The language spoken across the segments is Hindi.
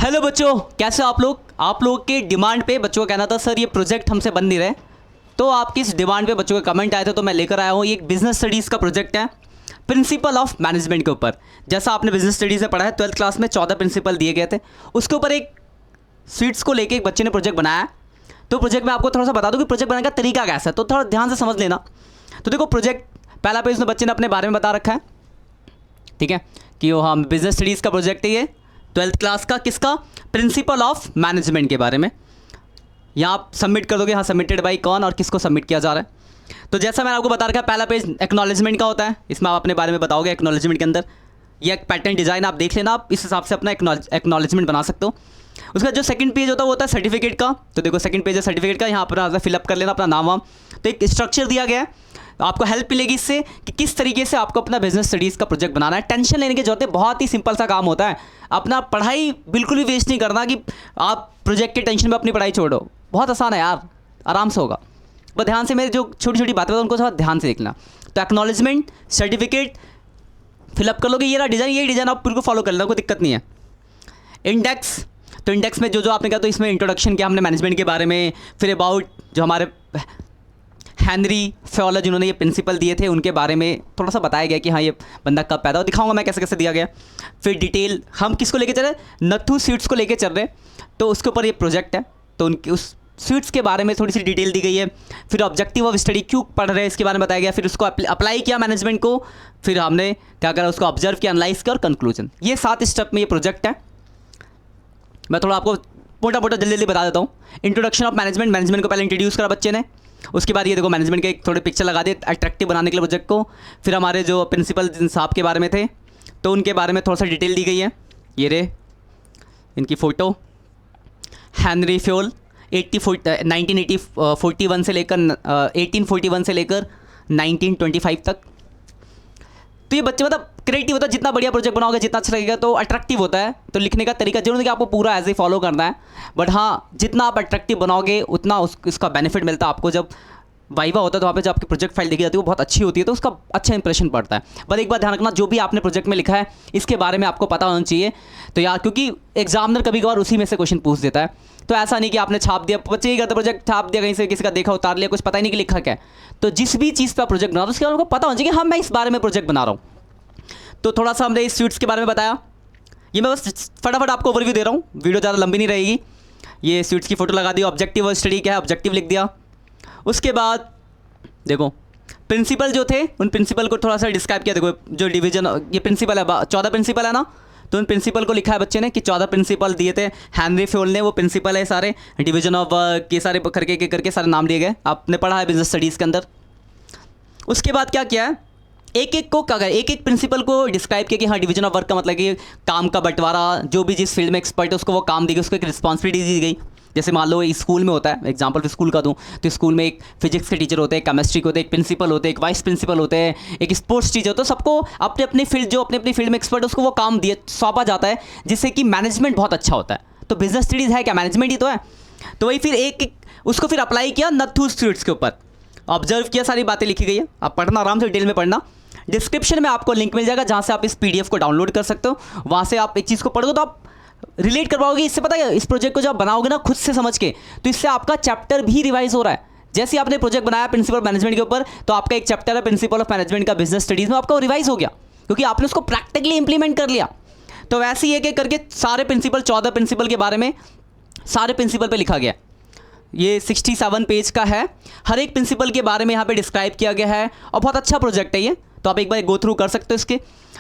हेलो बच्चों, कैसे हो आप लोग। आप लोग के डिमांड पे बच्चों का कहना था सर ये प्रोजेक्ट हमसे बन नहीं रहे, तो आपकी इस डिमांड पे बच्चों के कमेंट आए थे तो मैं लेकर आया हूँ। ये एक बिजनेस स्टडीज़ का प्रोजेक्ट है प्रिंसिपल ऑफ मैनेजमेंट के ऊपर। जैसा आपने बिजनेस स्टडीज़ में पढ़ा है 12th क्लास में 14 प्रिंसिपल दिए गए थे, उसके ऊपर एक स्वीट्स को लेके एक बच्चे ने प्रोजेक्ट बनाया। तो प्रोजेक्ट में आपको थोड़ा सा बता दूँ कि प्रोजेक्ट बनाने का तरीका कैसा है, तो थोड़ा ध्यान से समझ लेना। तो देखो प्रोजेक्ट पहला पेज में बच्चे ने अपने बारे में बता रखा है, ठीक है, कि वो हम बिजनेस स्टडीज़ का प्रोजेक्ट है ये 12th क्लास का, किसका, प्रिंसिपल ऑफ मैनेजमेंट के बारे में। यहाँ आप सबमिट कर दोगे, हाँ सबमिटेड बाई कौन और किसको सबमिट किया जा रहा है। तो जैसा मैंने आपको बता रखा है पहला पेज एक्नॉलेजमेंट का होता है, इसमें आप अपने बारे में बताओगे। एक्नॉलेजमेंट के अंदर ये एक पैटर्न डिज़ाइन आप देख लेना, आप इस हिसाब से अपना एक्नॉलेजमेंट बना सकते हो। उसका जो सेकंड पेज होता है वो होता है सर्टिफिकेट का। तो देखो सेकंड पेज है सर्टिफिकेट का, यहाँ पर फिलअप कर लेना अपना नाम वाम। तो एक स्ट्रक्चर दिया गया है, आपको हेल्प मिलेगी इससे कि किस तरीके से आपको अपना बिजनेस स्टडीज़ का प्रोजेक्ट बनाना है। टेंशन लेने की जरूरत है, बहुत ही सिंपल सा काम होता है। अपना पढ़ाई बिल्कुल भी वेस्ट नहीं करना कि आप प्रोजेक्ट के टेंशन में अपनी पढ़ाई छोड़ो, बहुत आसान है यार, आराम से होगा। बस ध्यान से मेरी जो छोटी छोटी बातें उनको थोड़ा ध्यान से देखना। तो एक्नॉलेजमेंट सर्टिफिकेट फिलअप कर लोगे, ये रहा डिज़ाइन, यही डिज़ाइन आप बिल्कुल फॉलो कर लेना, कोई दिक्कत नहीं है। इंडेक्स, तो इंडेक्स में जो आपने कहा तो इसमें इंट्रोडक्शन किया हमने मैनेजमेंट के बारे में, फिर अबाउट जो हमारे हेनरी फयोला जिन्होंने ये प्रिंसिपल दिए थे उनके बारे में थोड़ा सा बताया गया कि हाँ ये बंदा कब पैदा हो, दिखाऊंगा मैं कैसे कैसे दिया गया। फिर डिटेल हम किसको लेके चल रहे हैं, नथु स्वीट्स को लेके चल रहे हैं, तो उसके ऊपर ये प्रोजेक्ट है, तो उनके उस स्वीट्स के बारे में थोड़ी सी डिटेल दी गई है। फिर ऑब्जेक्टिव ऑफ स्टडी क्यों पढ़ रहे हैं इसके बारे में बताया गया। फिर उसको अप्लाई किया मैनेजमेंट को, फिर हमने क्या करा, उसको ऑब्जर्व किया, एनालाइज किया और कंक्लूजन। ये 7 स्टेप में ये प्रोजेक्ट है। मैं थोड़ा आपको मोटा मोटा जल्दी जल्दी बता देता हूँ। इंट्रोडक्शन ऑफ मैनेजमेंट, मैनेजमेंट को पहले इंट्रोड्यूस करा बच्चे ने। उसके बाद ये देखो मैनेजमेंट के एक थोड़े पिक्चर लगा दिए अट्रैक्टिव बनाने के लिए प्रोजेक्ट को। फिर हमारे जो प्रिंसिपल साहब के बारे में थे तो उनके बारे में थोड़ा सा डिटेल दी गई है। ये रे इनकी फ़ोटो, हेनरी फ्योल 1841 से लेकर 1841 से लेकर 1925 तक। तो ये बच्चे मतलब क्रिएटिव होता है, जितना बढ़िया प्रोजेक्ट बनाओगे जितना अच्छा लगेगा, तो अट्रैक्टिव होता है। तो लिखने का तरीका जरूर नहीं कि आपको पूरा ऐसे ही फॉलो करना है, बट हाँ जितना आप अट्रैक्टिव बनाओगे उतना इसका बेनिफिट मिलता है आपको। जब वाइवा होता है तो वहाँ पे जब आपकी प्रोजेक्ट फाइल देखी जाती है वो बहुत अच्छी होती है, तो उसका अच्छा इंप्रेशन पड़ता है। बस एक बात ध्यान रखना, जो भी आपने प्रोजेक्ट में लिखा है इसके बारे में आपको पता होना चाहिए। तो यार क्योंकि एग्जामिनर कभी कभार उसी में से क्वेश्चन पूछ देता है, तो ऐसा नहीं कि आपने छाप दिया, बच्चे ही करते प्रोजेक्ट छाप दिया कहीं से, किसी का देखा उतार लिया, कुछ पता ही नहीं कि लिखा क्या है। तो जिस भी चीज़ पर प्रोजेक्ट बना रहा हूँ उसके बारे में पता होना चाहिए कि हाँ मैं इस बारे में प्रोजेक्ट बना रहा हूँ। तो थोड़ा सा हमने इस स्वीट्स के बारे में बताया। ये मैं बस फटाफट आपको ओवरव्यू दे रहा हूँ, वीडियो ज़्यादा लंबी नहीं रहेगी। ये स्वीट्स की फ़ोटो लगा दी, ऑब्जेक्टिव और स्टडी क्या है ऑब्जेक्टिव लिख दिया। उसके बाद देखो प्रिंसिपल जो थे उन प्रिंसिपल को थोड़ा सा डिस्क्राइब किया। देखो जो डिवीजन, ये प्रिंसिपल है 14 प्रिंसिपल है ना, तो उन प्रिंसिपल को लिखा है बच्चे ने कि 14 प्रिंसिपल दिए थे हेनरी फ्योल ने, वो प्रिंसिपल है सारे, डिवीजन ऑफ वर्क ये सारे करके सारे नाम दिए गए, आपने पढ़ा है बिजनेस स्टडीज़ के अंदर। उसके बाद क्या किया है, एक एक प्रिंसिपल को डिस्क्राइब किया कि हाँ डिवीजन ऑफ वर्क का मतलब कि काम का बंटवारा, जो भी जिस फील्ड में एक्सपर्ट है उसको वो काम दी गई, उसको एक रिस्पॉन्सिबिलिटी दी गई। जैसे मान लो स्कूल में होता है, एग्जांपल स्कूल का दूँ तो स्कूल में एक फिजिक्स के टीचर होते हैं, केमिस्ट्री के होते हैं, एक प्रिंसिपल होते हैं, एक वाइस प्रिंसिपल होते हैं, एक स्पोर्ट्स टीचर होता है। सबको अपने अपनी फील्ड, जो अपनी अपनी फील्ड में एक्सपर्ट है उसको वो काम दिए सौंपा जाता है, जिससे कि मैनेजमेंट बहुत अच्छा होता है। तो बिजनेस स्टडीज़ है क्या, मैनेजमेंट ही तो है। तो वही फिर एक उसको फिर अप्लाई किया नथु स्वीट्स के ऊपर, ऑब्जर्व किया, सारी बातें लिखी गई है। आप पढ़ना आराम से डिटेल में पढ़ना। डिस्क्रिप्शन में आपको लिंक मिल जाएगा जहाँ से आप इस पीडीएफ को डाउनलोड कर सकते हो। वहाँ से आप एक चीज़ को पढ़ोगे तो आप रिलेट कर पाओगे। इससे पता है इस प्रोजेक्ट को जब बनाओगे ना खुद से समझ के, तो इससे आपका चैप्टर भी रिवाइज हो रहा है। जैसे आपने प्रोजेक्ट बनाया प्रिंसिपल मैनेजमेंट के ऊपर, तो आपका एक चैप्टर है प्रिंसिपल ऑफ मैनेजमेंट का बिजनेस स्टडीज़ में, आपका रिवाइज हो गया क्योंकि आपने उसको प्रैक्टिकली इंप्लीमेंट कर लिया। तो वैसे ही एक करके सारे प्रिंसिपल 14 प्रिंसिपल के बारे में सारे प्रिंसिपल पर लिखा गया। ये 67 पेज का है, हर एक प्रिंसिपल के बारे में यहाँ पे डिस्क्राइब किया गया है और बहुत अच्छा प्रोजेक्ट है ये। तो आप एक बार गो थ्रू कर सकते हो इसके।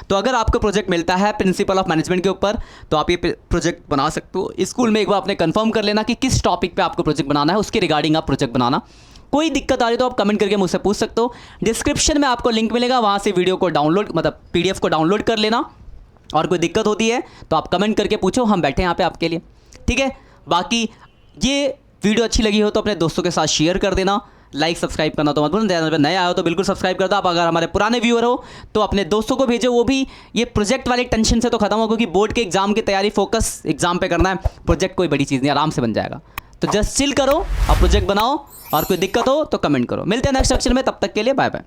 तो अगर आपको प्रोजेक्ट मिलता है प्रिंसिपल ऑफ मैनेजमेंट के ऊपर तो आप ये प्रोजेक्ट बना सकते हो। स्कूल में एक बार आपने कंफर्म कर लेना कि किस टॉपिक पे आपको प्रोजेक्ट बनाना है, उसके रिगार्डिंग आप प्रोजेक्ट बनाना। कोई दिक्कत आ रही तो आप कमेंट करके मुझसे पूछ सकते हो। डिस्क्रिप्शन में आपको लिंक मिलेगा, वहाँ से वीडियो को डाउनलोड मतलब PDF को डाउनलोड कर लेना। और कोई दिक्कत होती है तो आप कमेंट करके पूछो, हम बैठे हैं यहाँ पे आपके लिए, ठीक है। बाकी ये वीडियो अच्छी लगी हो तो अपने दोस्तों के साथ शेयर कर देना, लाइक सब्सक्राइब करना तो मत भूलना। नए आए हो तो बिल्कुल सब्सक्राइब कर दो। आप अगर हमारे पुराने व्यूअर हो तो अपने दोस्तों को भेजो, वो भी ये प्रोजेक्ट वाली टेंशन से तो खत्म हो, क्योंकि बोर्ड के एग्जाम की तैयारी फोकस एग्जाम पे करना है। प्रोजेक्ट कोई बड़ी चीज़ नहीं, आराम से बन जाएगा। तो जस्ट चिल करो और प्रोजेक्ट बनाओ, और कोई दिक्कत हो तो कमेंट करो। मिलते हैं नेक्स्ट लेक्चर में, तब तक के लिए बाय बाय।